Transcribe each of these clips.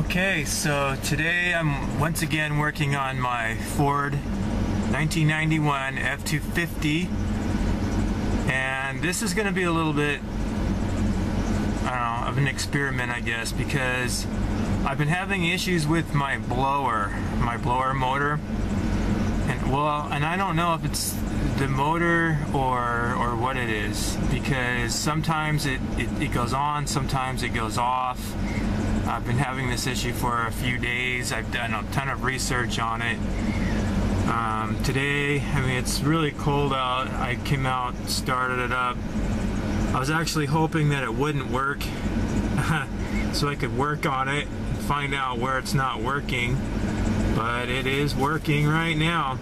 Okay, so today I'm once again working on my Ford 1991 F250, and this is going to be a little bit, I don't know, of an experiment, I guess, because I've been having issues with my blower motor, and I don't know if it's the motor or what it is, because sometimes it goes on, sometimes it goes off. I've been having this issue for a few days. I've done a ton of research on it. Today, I mean, it's really cold out. I came out, started it up. I was actually hoping that it wouldn't work so I could work on it and find out where it's not working, but it is working right now.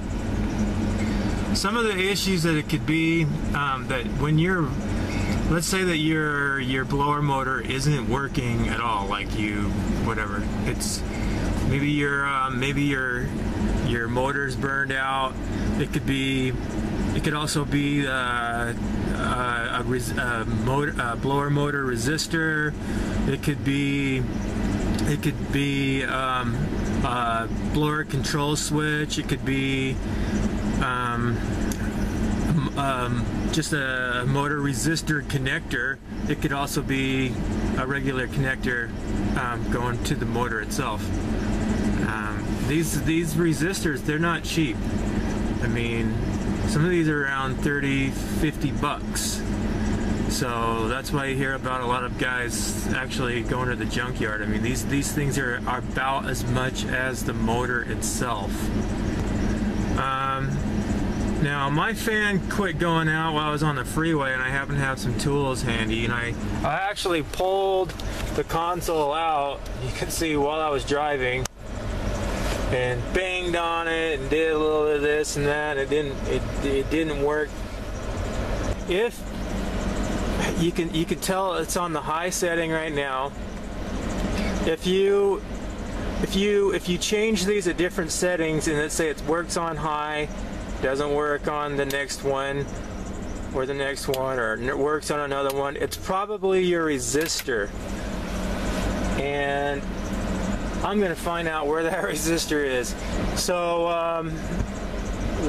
Some of the issues that it could be, that when you're, let's say that your blower motor isn't working at all, like whatever, it's maybe your motor's burned out. It could also be a blower motor resistor. It could be a blower control switch. It could be just a motor resistor connector. It could also be a regular connector going to the motor itself. These resistors, they're not cheap. I mean, some of these are around 30-50 bucks. So that's why you hear about a lot of guys actually going to the junkyard. I mean, these things are about as much as the motor itself. Now, my fan quit going out while I was on the freeway, and I happen to have some tools handy, and I actually pulled the console out, you can see, while I was driving, and banged on it and did a little bit of this and that. It didn't work. If you can tell it's on the high setting right now. If you change these at different settings, and let's say it works on high, doesn't work on the next one, or the next one, or it works on another one, it's probably your resistor. And I'm going to find out where that resistor is. So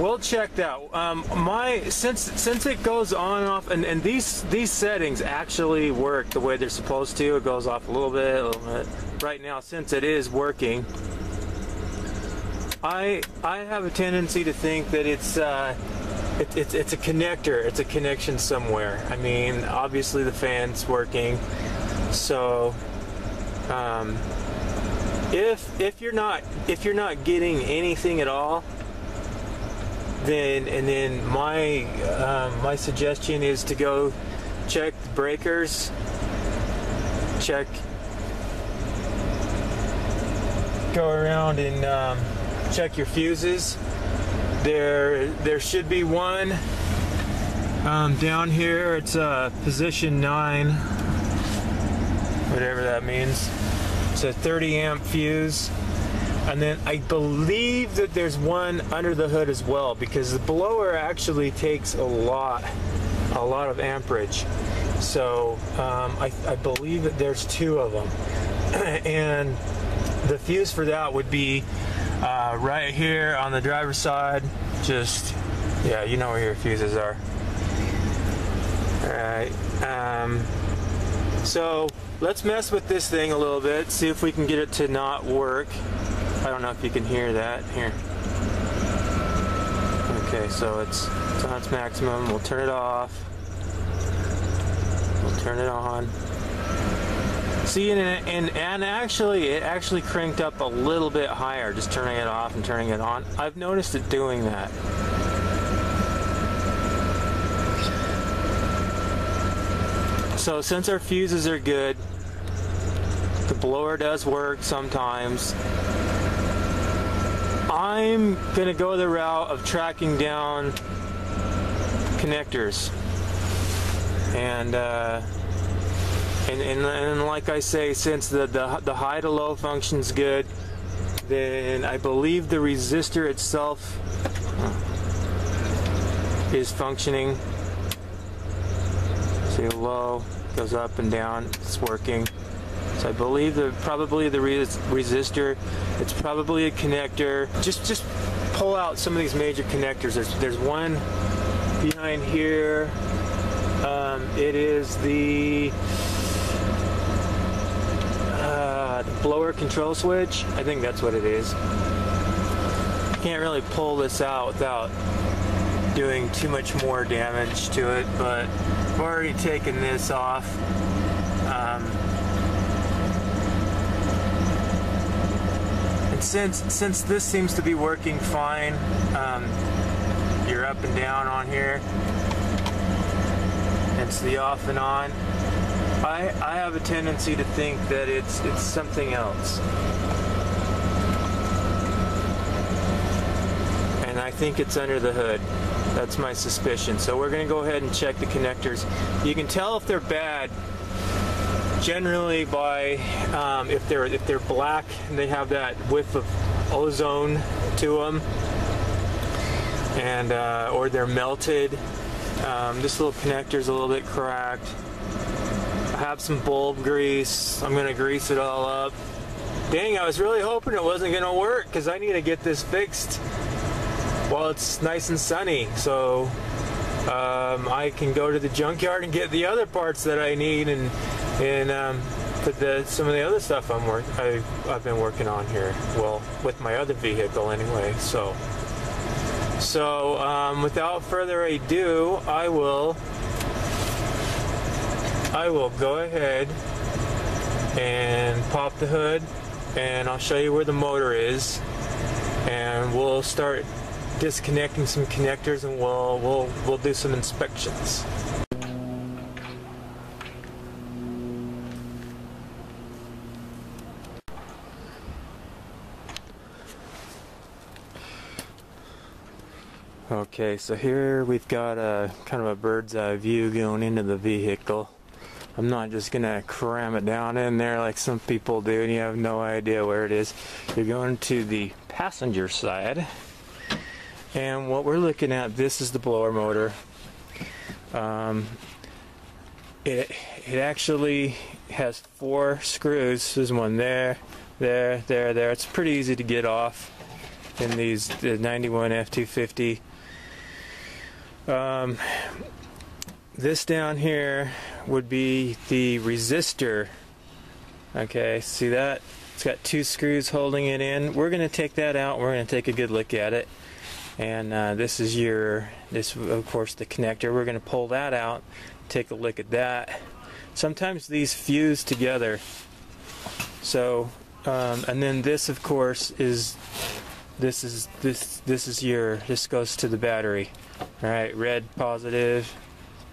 we'll check that. Since it goes on and off, and these settings actually work the way they're supposed to. It goes off a little bit. Right now, since it is working, I have a tendency to think that it's a connector. It's a connection somewhere. I mean, obviously the fan's working, so if you're not getting anything at all, then my suggestion is to go check the breakers, go around and check your fuses. There should be one down here. It's position 9, whatever that means. It's a 30 amp fuse, and then I believe that there's one under the hood as well, because the blower actually takes a lot of amperage. So I believe that there's 2 of them, and the fuse for that would be right here on the driver's side. Just, yeah, you know where your fuses are. Alright, so let's mess with this thing a little bit, see if we can get it to not work. I don't know if you can hear that. Here. Okay, so it's on its maximum. We'll turn it off. We'll turn it on. See, and actually, it actually cranked up a little bit higher, just turning it off and turning it on. I've noticed it doing that. So since our fuses are good, the blower does work sometimes, I'm gonna go the route of tracking down connectors, and like I say, since the high to low function's good, then I believe the resistor itself is functioning. See, low goes up and down, it's working. So I believe probably the resistor. It's probably a connector. Just pull out some of these major connectors. There's one behind here. It is the blower control switch. I think that's what it is. Can't really pull this out without doing too much more damage to it, but I've already taken this off. And since this seems to be working fine, you're up and down on here. It's the off and on. I have a tendency to think that it's something else. And I think it's under the hood. That's my suspicion. So we're going to go ahead and check the connectors. You can tell if they're bad generally by if they're black and they have that whiff of ozone to them, and or they're melted. This little connector's a little bit cracked. I have some bulb grease. I'm going to grease it all up. Dang, I was really hoping it wasn't going to work because I need to get this fixed while it's nice and sunny, so I can go to the junkyard and get the other parts that I need and put some of the other stuff I've been working on here. Well, with my other vehicle anyway. So without further ado, I will go ahead and pop the hood, and I'll show you where the motor is, and we'll start disconnecting some connectors, and we'll do some inspections. Okay, so here we've got a kind of a bird's eye view going into the vehicle. I'm not just gonna cram it down in there like some people do and you have no idea where it is. You're going to the passenger side, and what we're looking at, this is the blower motor. It actually has 4 screws. There's one there. It's pretty easy to get off in the 91 F250. This down here would be the resistor. Okay, see that? It's got 2 screws holding it in. We're going to take that out. We're going to take a good look at it. And this is of course the connector. We're going to pull that out, take a look at that. Sometimes these fuse together. So, and then this, of course, this goes to the battery. All right, red positive,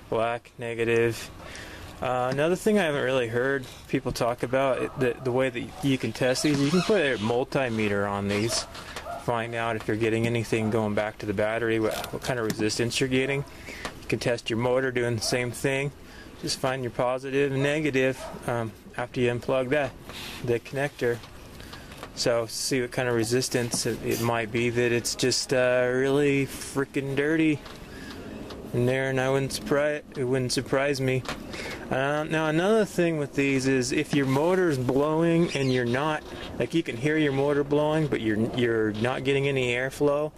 black negative. Another thing I haven't really heard people talk about, the way that you can test these, you can put a multimeter on these, find out if you're getting anything going back to the battery, what kind of resistance you're getting. You can test your motor doing the same thing. Just find your positive and negative after you unplug the connector. So see what kind of resistance it might be, that it's just really freaking dirty in there, and it wouldn't surprise me. Now another thing with these is if your motor's blowing and you're not, like you can hear your motor blowing but you're not getting any airflow,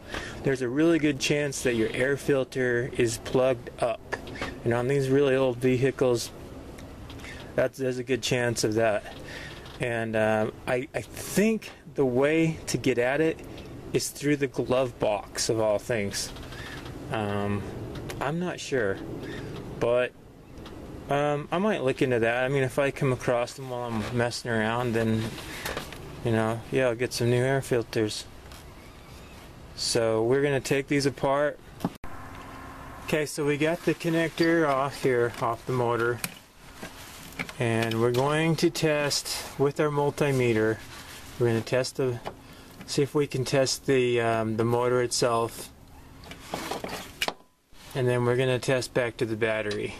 there's a really good chance that your air filter is plugged up. And on these really old vehicles, there's a good chance of that. And I think the way to get at it is through the glove box, of all things. I'm not sure, but I might look into that. I mean, if I come across them while I'm messing around, then, yeah, I'll get some new air filters. So we're going to take these apart. Okay, so we got the connector off the motor. And we're going to test with our multimeter. We're going to see if we can test the motor itself, and then we're going to test back to the battery,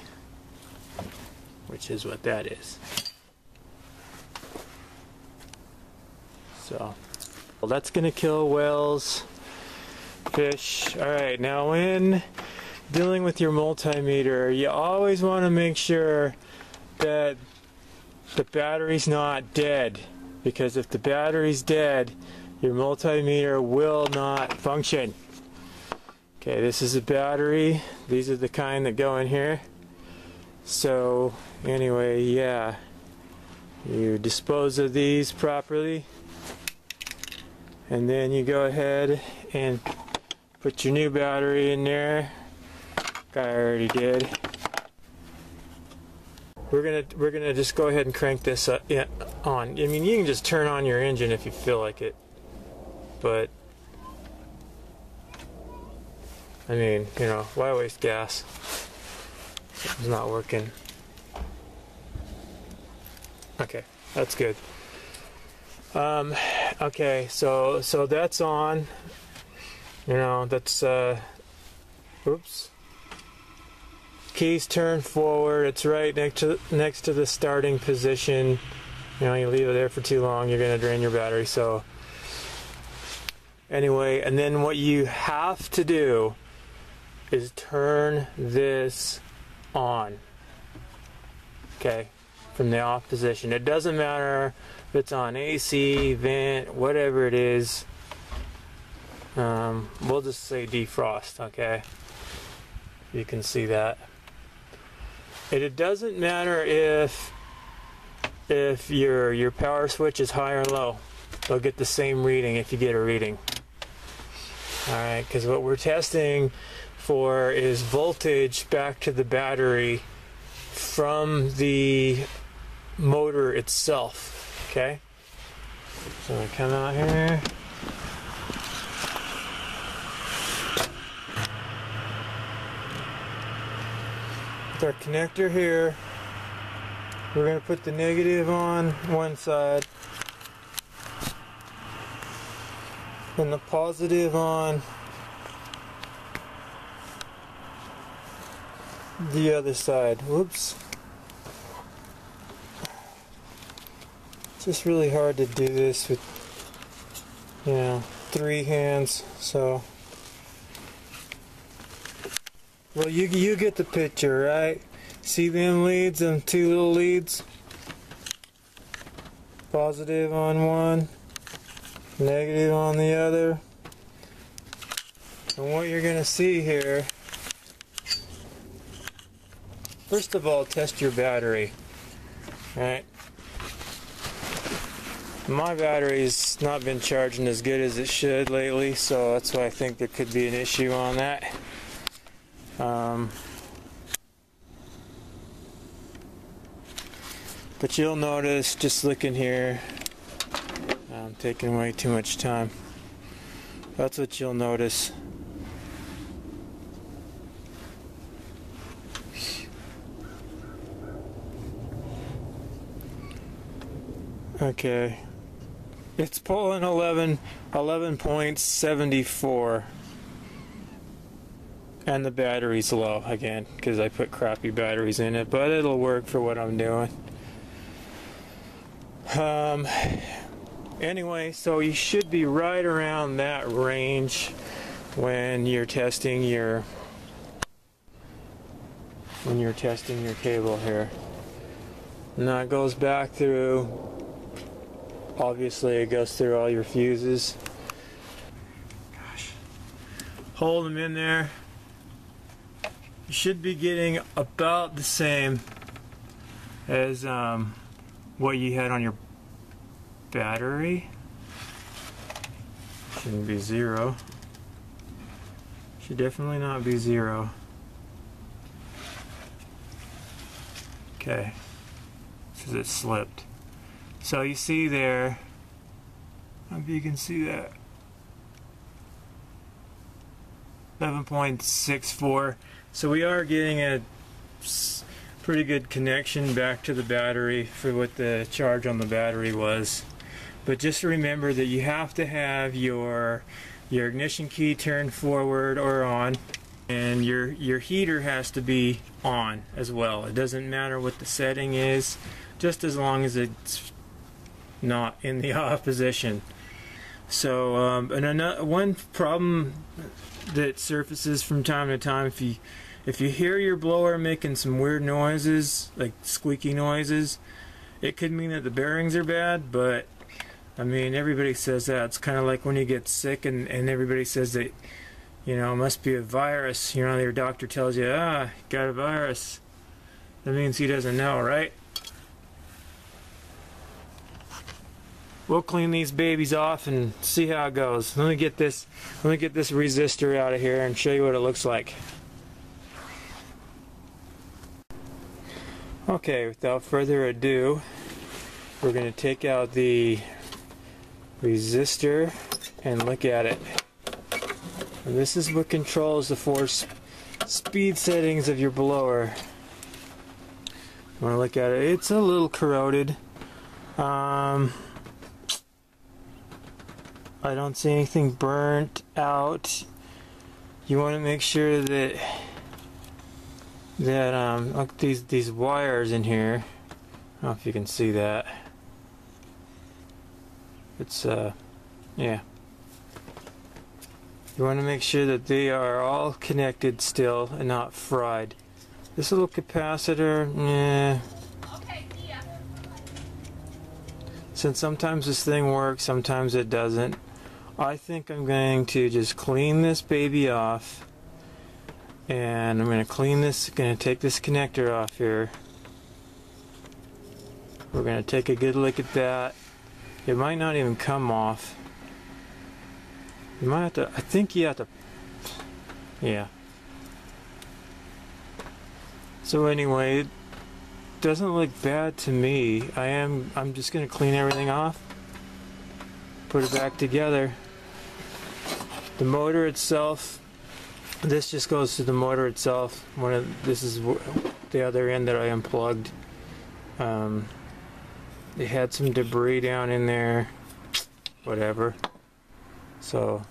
which is what that is. So, well, that's going to kill whales, fish. All right, now when dealing with your multimeter, you always want to make sure that the battery's not dead, because if the battery's dead, your multimeter will not function. Okay, this is a battery. These are the kind that go in here. So anyway, yeah, you dispose of these properly, and then you go ahead and put your new battery in there. I already did. We're gonna just go ahead and crank this on. I mean, you can just turn on your engine if you feel like it, but I mean, you know, why waste gas? It's not working. Okay, that's good. Okay, so that's on. You know, that's oops. Keys turn forward. It's right next to the starting position. You know, you leave it there for too long, you're gonna drain your battery. So anyway, and then what you have to do is turn this on. Okay, from the off position. It doesn't matter if it's on AC, vent, whatever it is. We'll just say defrost. Okay, you can see that. It doesn't matter if your power switch is high or low. They'll get the same reading if you get a reading. Alright, because what we're testing for is voltage back to the battery from the motor itself. Okay? So I come out here. Our connector here, we're going to put the negative on one side and the positive on the other side. Whoops. It's just really hard to do this with, you know, 3 hands, so well, you get the picture, right? See them leads, them 2 little leads? Positive on one, negative on the other. And what you're going to see here, first of all, test your battery. Right? My battery's not been charging as good as it should lately, so that's why I think there could be an issue on that. But you'll notice, just looking here, I'm taking way too much time. That's what you'll notice. Okay, it's pulling 11.74. And the battery's low again because I put crappy batteries in it, but it'll work for what I'm doing. Anyway, so you should be right around that range when you're testing your cable here. And that goes back through, obviously it goes through all your fuses. Gosh. Hold them in there. You should be getting about the same as what you had on your battery. Shouldn't be 0. Should definitely not be 0. Okay, because it slipped. So you see there, I hope you can see that, 11.64. So we are getting a pretty good connection back to the battery for what the charge on the battery was. But just remember that you have to have your ignition key turned forward or on, and your heater has to be on as well. It doesn't matter what the setting is, just as long as it's not in the off position. So one problem that surfaces from time to time, if you hear your blower making some weird noises, like squeaky noises, It could mean that the bearings are bad, but I mean, everybody says that. It's kind of like when you get sick and everybody says that, you know, it must be a virus. You know, your doctor tells you, you got a virus. That means he doesn't know, right? We'll clean these babies off and see how it goes. Let me get this resistor out of here and show you what it looks like. Okay, without further ado, we're going to take out the resistor and look at it. And this is what controls the 4 speed settings of your blower. You want to look at it. It's a little corroded. I don't see anything burnt out. You want to make sure that look, these wires in here. I don't know if you can see that. It's yeah. You want to make sure that they are all connected still and not fried. This little capacitor, Okay, see ya. Since sometimes this thing works, sometimes it doesn't. I think I'm going to just clean this baby off. And I'm going to take this connector off here. We're going to take a good look at that. It might not even come off. You might have to, I think you have to, yeah. So anyway, it doesn't look bad to me. I'm just going to clean everything off. Put it back together. The motor itself, this just goes to the motor itself. This is the other end that I unplugged. It had some debris down in there, whatever. So,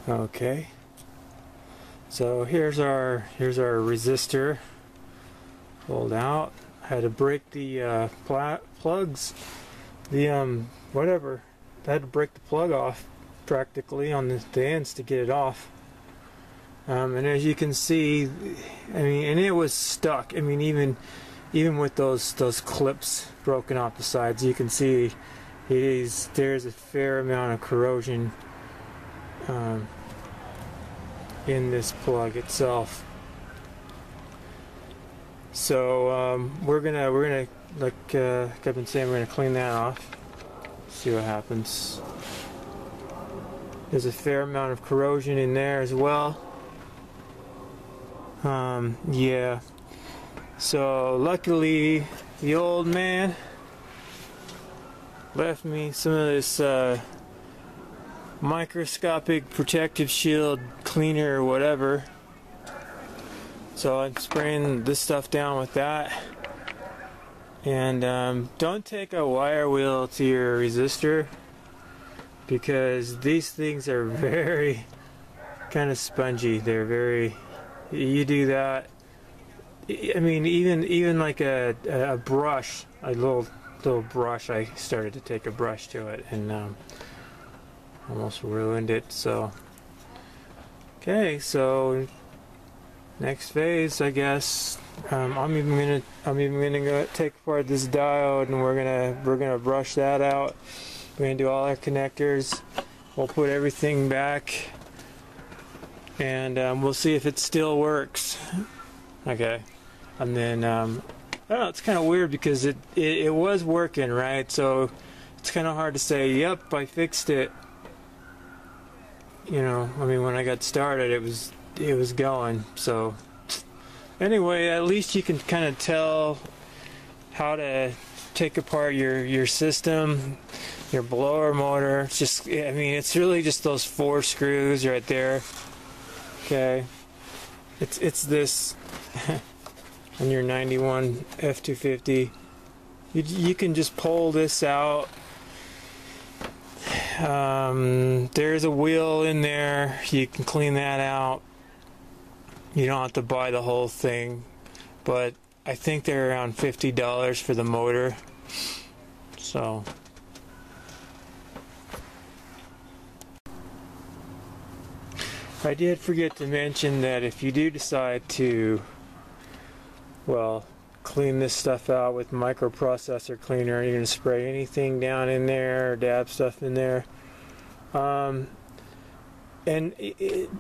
okay. So here's our resistor. Pulled out. I had to break the plugs. Whatever. I had to break the plug off practically on the ends to get it off. And as you can see, I mean, and it was stuck. I mean, even with those clips broken off the sides, you can see there's a fair amount of corrosion in this plug itself. So we're gonna like I've been saying, we're gonna clean that off. See what happens. There's a fair amount of corrosion in there as well. Yeah. So luckily, the old man left me some of this microscopic protective shield cleaner or whatever. So I'm spraying this stuff down with that. And don't take a wire wheel to your resistor, because these things are very kind of spongy. They're very, you do that, I mean, even like a brush, a little brush, I started to take a brush to it and almost ruined it. So okay, so next phase, I guess. I'm even gonna go take apart this diode, and we're gonna brush that out. We're gonna do all our connectors. We'll put everything back, and we'll see if it still works. Okay, and then I don't know. It's kind of weird because it was working, right? So it's kind of hard to say, "Yep, I fixed it." You know, I mean, when I got started, it was going. So anyway, at least you can kind of tell how to take apart your system, your blower motor. It's just, I mean, it's really just those 4 screws right there. Okay, it's this on your 91 F250. You can just pull this out. There's a wheel in there. You can clean that out. You don't have to buy the whole thing, but I think they're around $50 for the motor. So I did forget to mention that if you do decide to well, clean this stuff out with microprocessor cleaner. You're gonna spray anything down in there, or dab stuff in there. And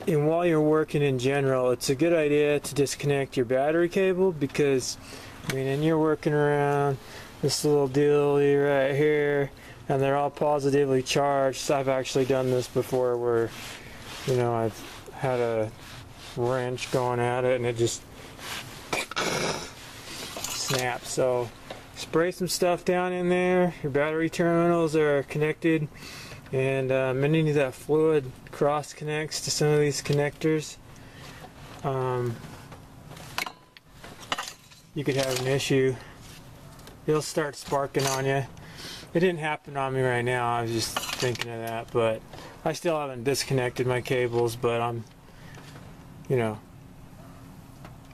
while you're working in general, it's a good idea to disconnect your battery cable, because I mean, and you're working around this little dealie right here, and they're all positively charged. I've actually done this before where, you know, I've had a wrench going at it and it just snaps. So spray some stuff down in there. Your battery terminals are connected, and many of that fluid cross connects to some of these connectors. You could have an issue. It'll start sparking on you. It didn't happen on me right now. I was just thinking of that, but I still haven't disconnected my cables. But I'm, you know,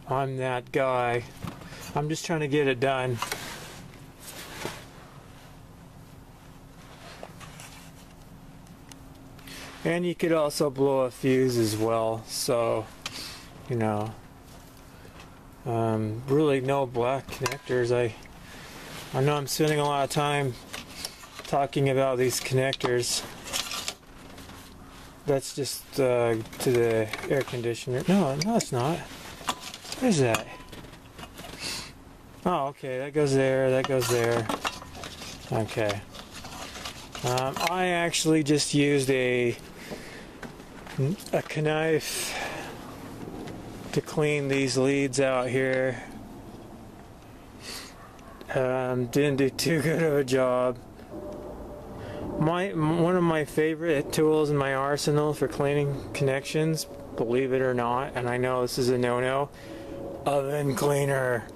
I'm that guy. I'm just trying to get it done. And you could also blow a fuse as well. So, you know, really no black connectors. I know I'm spending a lot of time talking about these connectors. That's just to the air conditioner. No, it's not. What is that? Oh, okay, that goes there, that goes there. Okay. I actually just used a knife to clean these leads out here. Didn't do too good of a job. One of my favorite tools in my arsenal for cleaning connections, believe it or not, and I know this is a no-no, oven cleaner.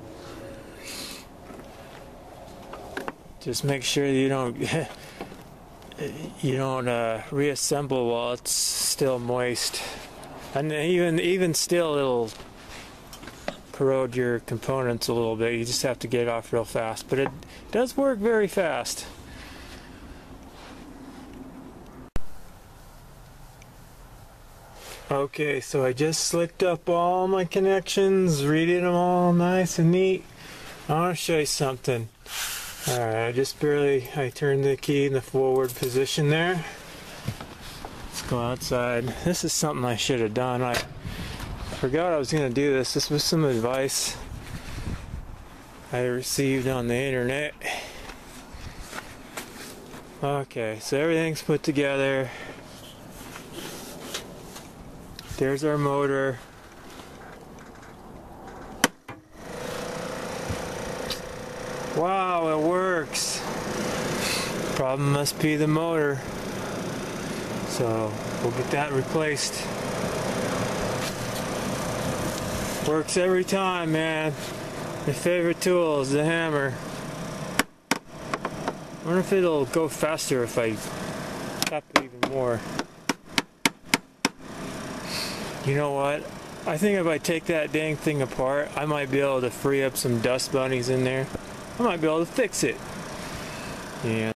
Just make sure you don't reassemble while it's still moist, and even still it'll corrode your components a little bit. You just have to get it off real fast, but it does work very fast. Okay, so I just slicked up all my connections, redid them all nice and neat. I want to show you something. Alright, I turned the key in the forward position there. Let's go outside. This is something I should have done. I forgot I was going to do this. This was some advice I received on the internet. Okay, so everything's put together. There's our motor. Wow, it works. Problem must be the motor. So we'll get that replaced. Works every time, man. My favorite tool is the hammer. I wonder if it'll go faster if I tap it even more. You know what? I think if I take that dang thing apart, I might be able to free up some dust bunnies in there. I might be able to fix it. Yeah.